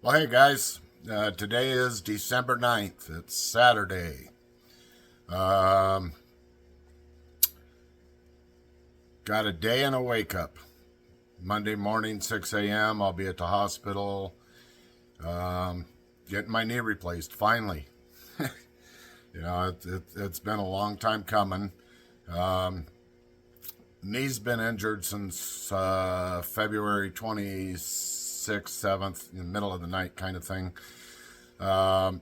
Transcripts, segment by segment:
Well, hey guys, today is December 9th. It's Saturday. Um, got a day and a wake up. Monday morning, 6 a.m., I'll be at the hospital getting my knee replaced, finally. It's been a long time coming. Um, Knee's been injured since February 26th, 7th, in the middle of the night kind of thing. Um,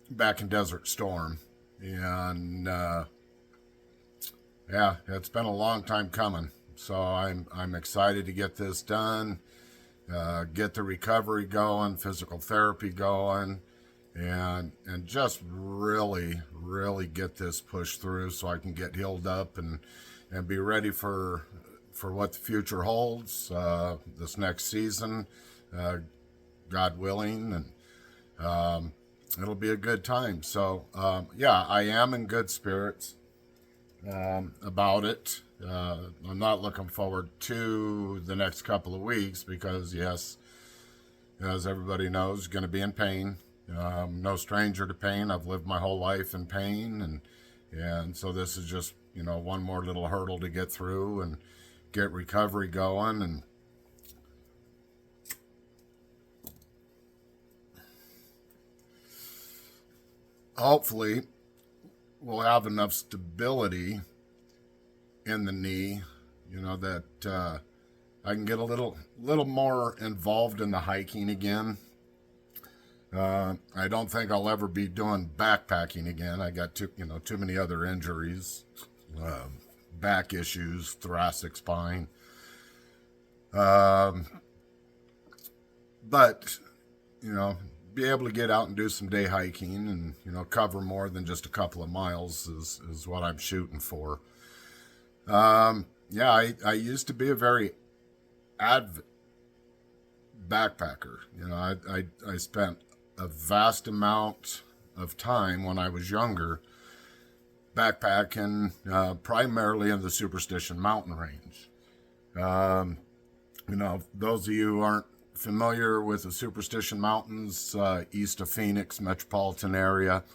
Back in Desert Storm. And yeah, it's been a long time coming. So I'm excited to get this done, get the recovery going, physical therapy going, and just really get this pushed through so I can get healed up and be ready for what the future holds this next season, God willing, and it'll be a good time. So yeah, I am in good spirits about it. I'm not looking forward to the next couple of weeks because, yes, as everybody knows, going to be in pain. No stranger to pain. I've lived my whole life in pain, and so this is just one more little hurdle to get through and get recovery going, and hopefully we'll have enough stability in the knee, that I can get a little more involved in the hiking again. I don't think I'll ever be doing backpacking again. I got too many other injuries, back issues, thoracic spine. Um, but be able to get out and do some day hiking and cover more than just a couple of miles is what I'm shooting for. Yeah, I used to be a very avid backpacker. I spent a vast amount of time when I was younger backpacking, primarily in the Superstition mountain range. Those of you who aren't familiar with the Superstition Mountains, east of Phoenix metropolitan area,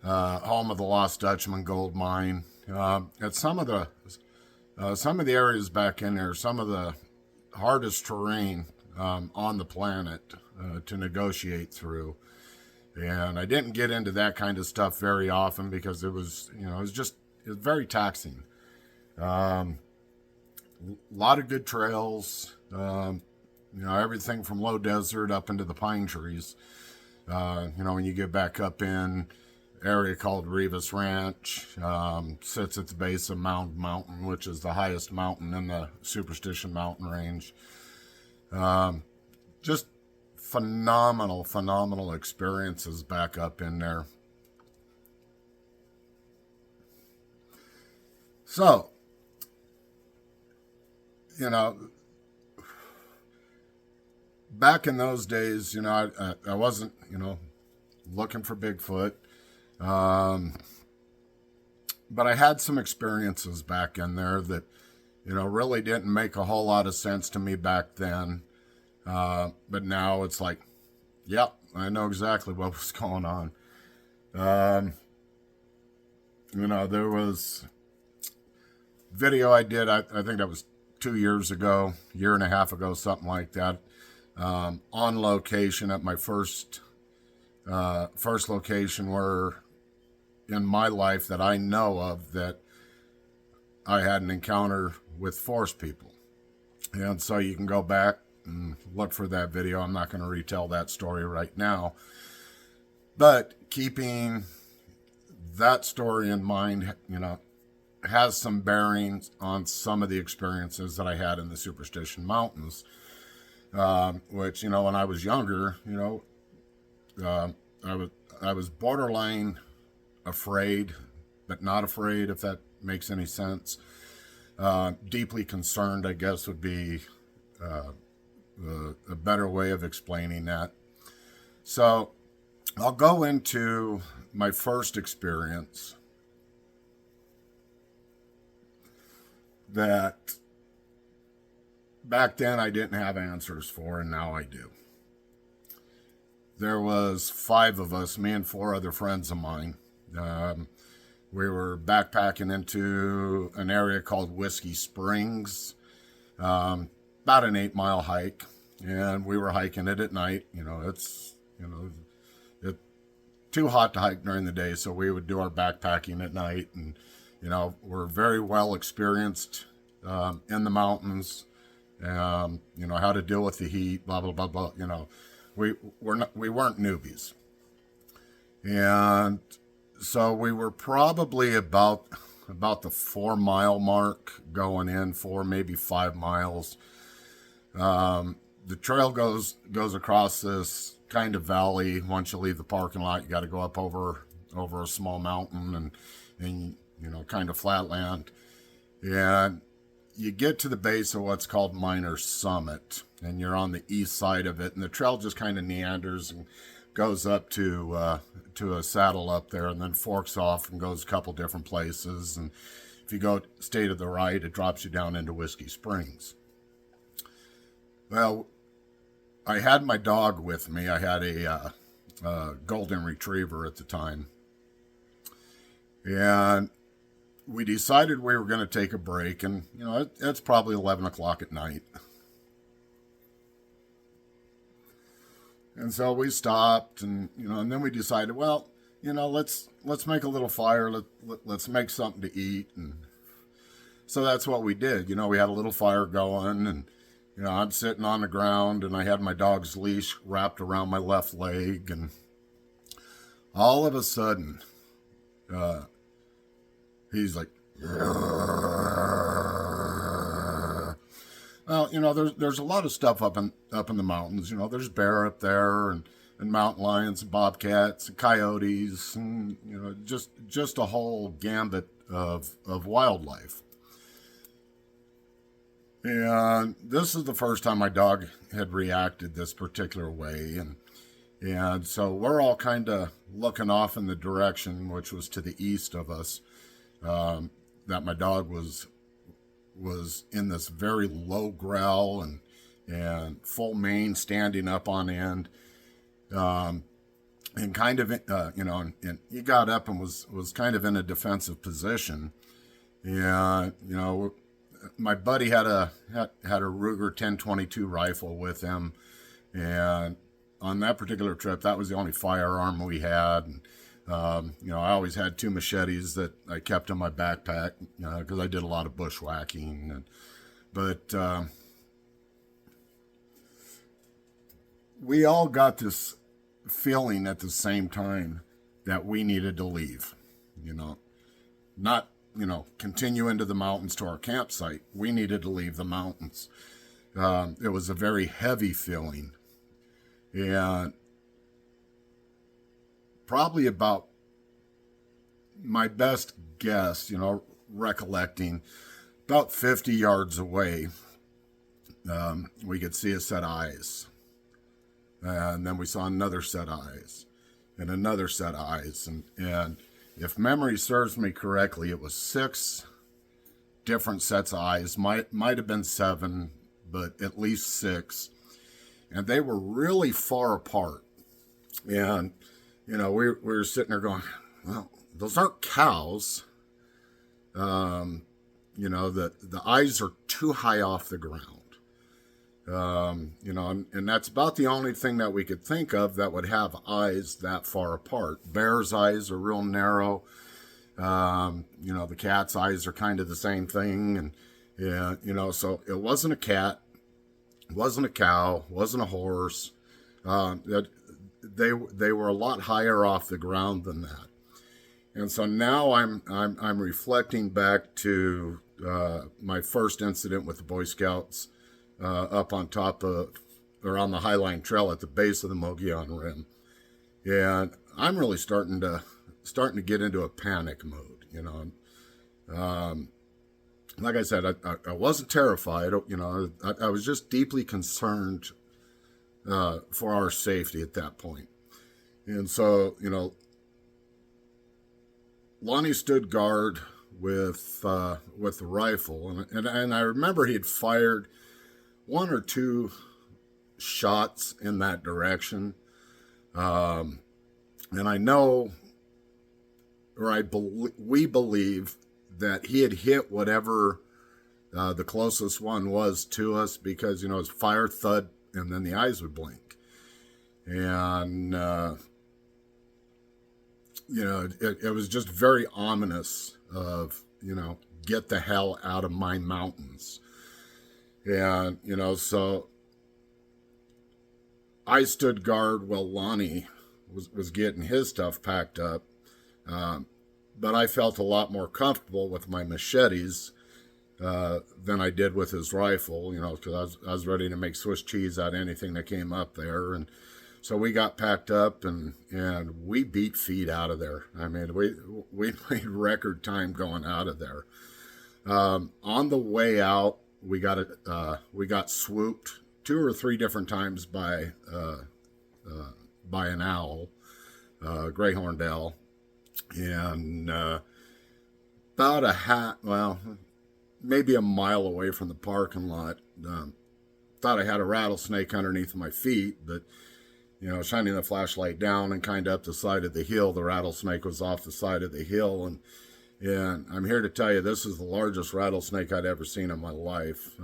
home of the Lost Dutchman gold mine. At some of the areas back in there, some of the hardest terrain on the planet to negotiate through. And I didn't get into that kind of stuff very often because it was very taxing. A lot of good trails, everything from low desert up into the pine trees. When you get back up in area called Rivas Ranch, sits at the base of Mound Mountain, which is the highest mountain in the Superstition mountain range. Just phenomenal experiences back up in there. So, back in those days, I wasn't, looking for Bigfoot. But I had some experiences back in there that, really didn't make a whole lot of sense to me back then. But now it's like, yep, I know exactly what was going on. There was video I did, I think that was 2 years ago, year and a half ago, something like that, on location at my first location where in my life that I know of that I had an encounter with forest people. And so you can go back and look for that video. I'm not going to retell that story right now. But keeping that story in mind, has some bearings on some of the experiences that I had in the Superstition Mountains. Which, when I was younger, I was borderline afraid, but not afraid, if that makes any sense. Deeply concerned, I guess, would be a better way of explaining that. So I'll go into my first experience that back then I didn't have answers for, and now I do. There was 5 of us, me and 4 other friends of mine. We were backpacking into an area called Whiskey Springs, about an 8-mile hike, and we were hiking it at night. It's too hot to hike during the day, so we would do our backpacking at night. And we're very well experienced in the mountains. How to deal with the heat, blah blah blah blah. We weren't newbies, and so we were probably about the 4-mile mark going in, 4 maybe 5 miles. The trail goes across this kind of valley. Once you leave the parking lot, you got to go up over a small mountain and kind of flat land, and you get to the base of what's called Miner's Summit, and you're on the east side of it, and the trail just kind of meanders and goes up to a saddle up there, and then forks off and goes a couple different places. And if you stay to the right, it drops you down into Whiskey Springs. Well, I had my dog with me. I had a golden retriever at the time, and we decided we were going to take a break, and it's probably 11 o'clock at night. And so we stopped, and and then we decided, well, let's make a little fire. Let's make something to eat. And so that's what we did. We had a little fire going, and I'm sitting on the ground, and I had my dog's leash wrapped around my left leg, and all of a sudden, he's like, well, there's a lot of stuff up in the mountains. There's bear up there, and mountain lions, and bobcats, and coyotes, and just a whole gambit of wildlife. And this is the first time my dog had reacted this particular way, and so we're all kind of looking off in the direction which was to the east of us. That my dog was in this very low growl and full mane standing up on end, and kind of and he got up and was kind of in a defensive position. And my buddy had a Ruger 1022 rifle with him, and on that particular trip, that was the only firearm we had. And I always had 2 machetes that I kept in my backpack, because I did a lot of bushwhacking. But we all got this feeling at the same time that we needed to leave, not, continue into the mountains to our campsite. We needed to leave the mountains. It was a very heavy feeling. And probably about my best guess, recollecting, about 50 yards away, we could see a set of eyes. And then we saw another set of eyes and another set of eyes. And if memory serves me correctly, it was 6 different sets of eyes. Might have been 7, but at least 6. And they were really far apart. And we were sitting there going, well, those aren't cows. The eyes are too high off the ground. And that's about the only thing that we could think of that would have eyes that far apart. Bear's eyes are real narrow. The cat's eyes are kind of the same thing. And, so it wasn't a cat, wasn't a cow, wasn't a horse. They were a lot higher off the ground than that. And so now I'm reflecting back to my first incident with the Boy Scouts up on top of, or on the Highline Trail at the base of the Mogollon Rim, and I'm really starting to get into a panic mode. Like I said, I wasn't terrified. I was just deeply concerned for our safety at that point. And so, Lonnie stood guard with the rifle, and I remember he had fired one or two shots in that direction. And I know, or we believe that he had hit whatever the closest one was to us, because, it's fire, thud, and then the eyes would blink. And, it was just very ominous of, get the hell out of my mountains. And, so I stood guard while Lonnie was getting his stuff packed up. But I felt a lot more comfortable with my machetes than I did with his rifle, because I was ready to make Swiss cheese out of anything that came up there. And so we got packed up and we beat feet out of there. I mean, we made record time going out of there. On the way out, we got swooped 2 or 3 different times by an owl, greyhorned owl, and maybe a mile away from the parking lot. Thought I had a rattlesnake underneath my feet, but shining the flashlight down and kind of up the side of the hill, the rattlesnake was off the side of the hill, and I'm here to tell you, this is the largest rattlesnake I'd ever seen in my life.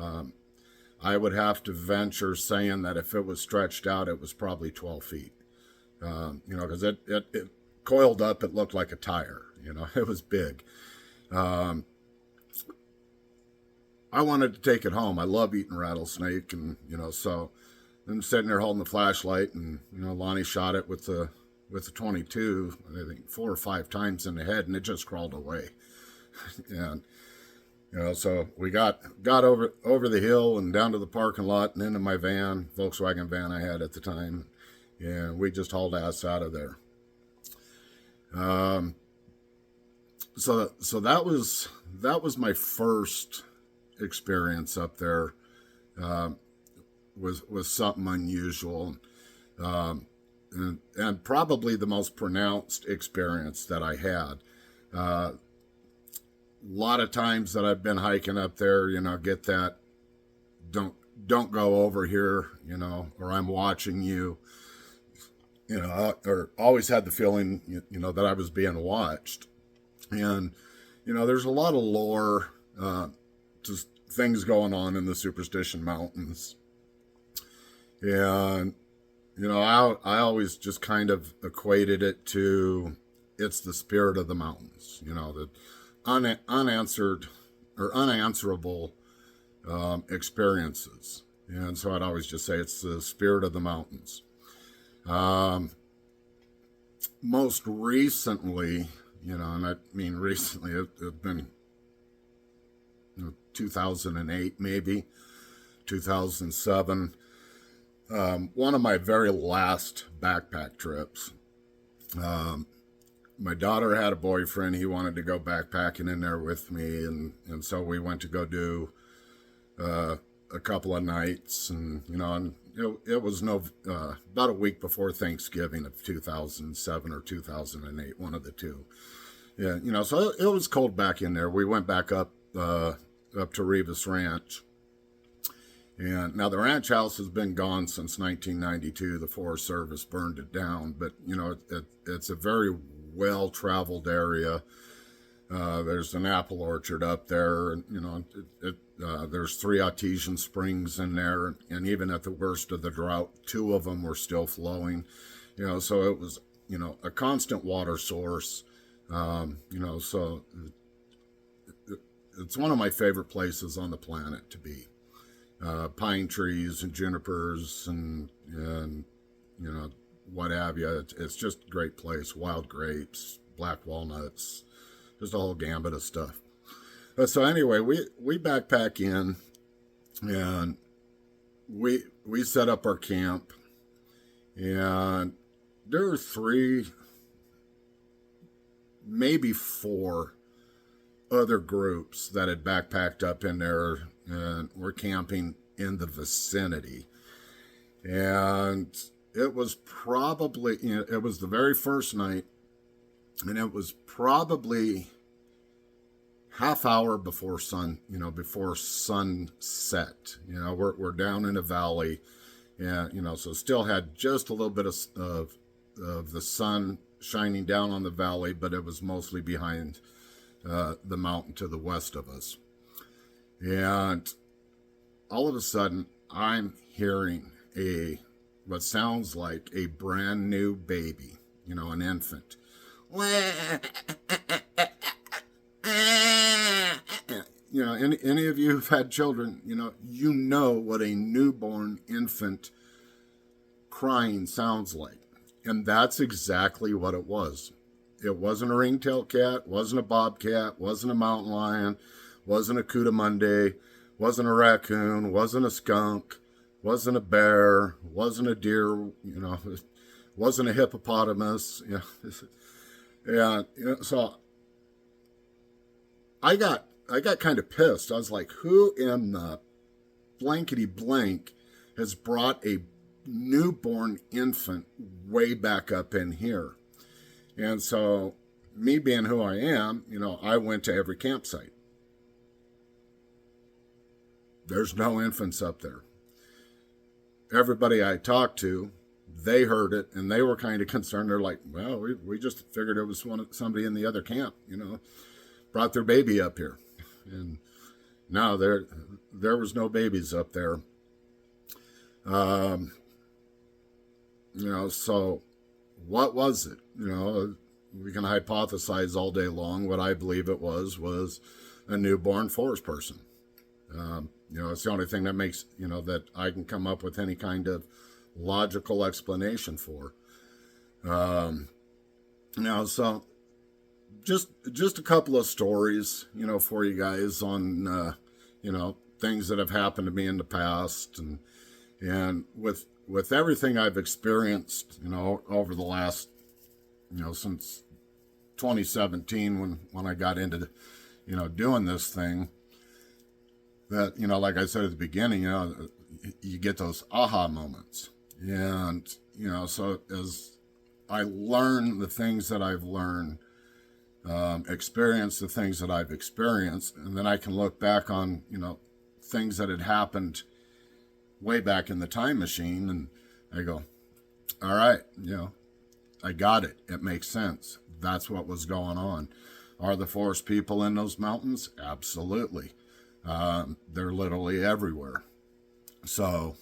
I would have to venture saying that if it was stretched out, it was probably 12 feet. Because it coiled up, it looked like a tire. It was big. I wanted to take it home. I love eating rattlesnake, and so I'm sitting there holding the flashlight, and Lonnie shot it with the 22, I think 4 or 5 times in the head, and it just crawled away. And so we got over the hill and down to the parking lot and into my van, Volkswagen van I had at the time, and we just hauled ass out of there. So that was my first experience up there. Was something unusual, and probably the most pronounced experience that I had. A lot of times that I've been hiking up there, get that don't go over here, or I'm watching you, or always had the feeling, that I was being watched. And, there's a lot of lore, just things going on in the Superstition Mountains. And, I always just kind of equated it to, it's the spirit of the mountains, the unanswered or unanswerable experiences. And so I'd always just say it's the spirit of the mountains. Most recently, and I mean recently, it's been 2008, maybe 2007. One of my very last backpack trips. My daughter had a boyfriend. He wanted to go backpacking in there with me, and so we went to go do a couple of nights, and it was about a week before Thanksgiving of 2007 or 2008, one of the two. Yeah, so it was cold back in there. We went back up to Rivas Ranch. And now the ranch house has been gone since 1992. The Forest Service burned it down, but it's a very well-traveled area. There's an apple orchard up there, and there's 3 artesian springs in there, and even at the worst of the drought, 2 of them were still flowing. So it was a constant water source. So it's one of my favorite places on the planet to be. Pine trees and junipers and what have you. It's just a great place. Wild grapes, black walnuts, just a whole gambit of stuff. So anyway, we backpack in, and we set up our camp, and there are 3, maybe 4 other groups that had backpacked up in there and were camping in the vicinity. And it was probably, it was the very first night, and it was probably half hour before before sunset. We're down in a valley, and so still had just a little bit of the sun shining down on the valley, but it was mostly behind the mountain to the west of us. And all of a sudden, I'm hearing what sounds like a brand new baby, an infant. Any of you who've had children, you know what a newborn infant crying sounds like. And that's exactly what it was. It wasn't a ringtail cat, wasn't a bobcat, wasn't a mountain lion, wasn't a Cudamunde, wasn't a raccoon, wasn't a skunk, wasn't a bear, wasn't a deer, wasn't a hippopotamus. So I got kind of pissed. I was like, who in the blankety blank has brought a newborn infant way back up in here? And so, me being who I am, I went to every campsite. There's no infants up there. Everybody I talked to, they heard it, and they were kind of concerned. They're like, well, we just figured it was somebody in the other camp, brought their baby up here. And no, there was no babies up there. So what was it? We can hypothesize all day long. What I believe it was a newborn forest person. It's the only thing that makes, that I can come up with any kind of logical explanation for. So just a couple of stories, for you guys on, things that have happened to me in the past, and with everything I've experienced, over the last, since 2017 when I got into, doing this thing, that, like I said at the beginning, you get those aha moments. And, so as I learn the things that I've learned, experience the things that I've experienced, and then I can look back on, things that had happened way back in the time machine, and I go, all right, I got it. It makes sense. That's what was going on. Are the forest people in those mountains? Absolutely. They're literally everywhere. So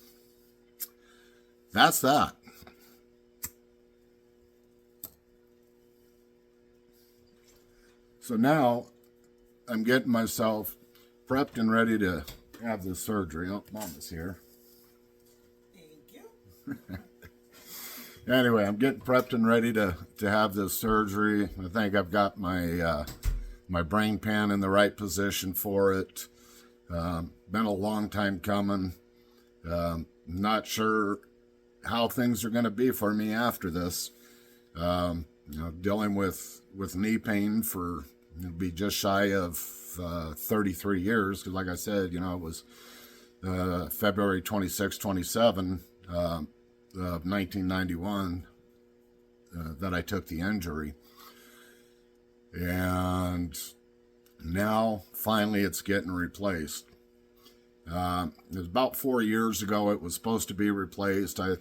that's that. So now I'm getting myself prepped and ready to have this surgery. Oh, Mom is here. Thank you. Anyway, I'm getting prepped and ready to have this surgery. I think I've got my my brain pan in the right position for it. Been a long time coming. Not sure how things are going to be for me after this. Dealing with knee pain for be just shy of 33 years. Because like I said, it was February 26, 27 of 1991 that I took the injury. And now, finally, it's getting replaced. It was about 4 years ago it was supposed to be replaced. In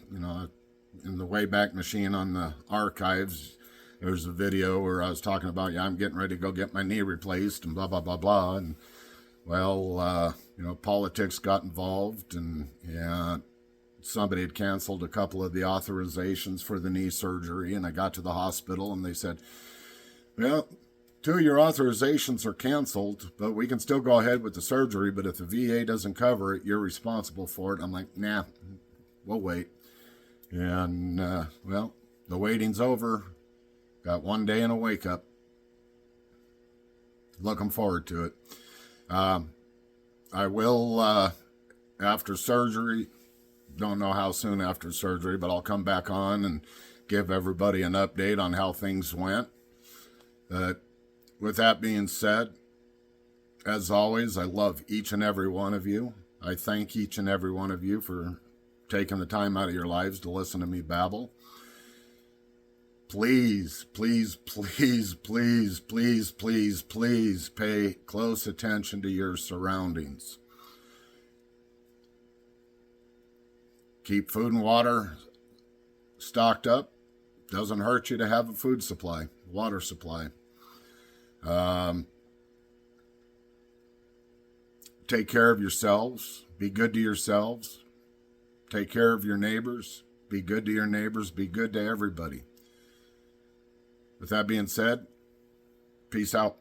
the Wayback Machine on the archives, there's a video where I was talking about, I'm getting ready to go get my knee replaced and blah, blah, blah, blah. And, well, politics got involved, and somebody had canceled a couple of the authorizations for the knee surgery, and I got to the hospital, and they said, well, 2 of your authorizations are canceled, but we can still go ahead with the surgery, but if the VA doesn't cover it, you're responsible for it. I'm like, nah, we'll wait. And, well, the waiting's over. Got 1 day and a wake up. Looking forward to it. I will, after surgery, don't know how soon after surgery, but I'll come back on and give everybody an update on how things went. With that being said, as always, I love each and every one of you. I thank each and every one of you for taking the time out of your lives to listen to me babble. please, please, please, please, please, please, please pay close attention to your surroundings. Keep food and water stocked up. Doesn't hurt you to have a food supply, water supply. Take care of yourselves. Be good to yourselves. Take care of your neighbors. Be good to your neighbors. Be good to everybody. With that being said, peace out.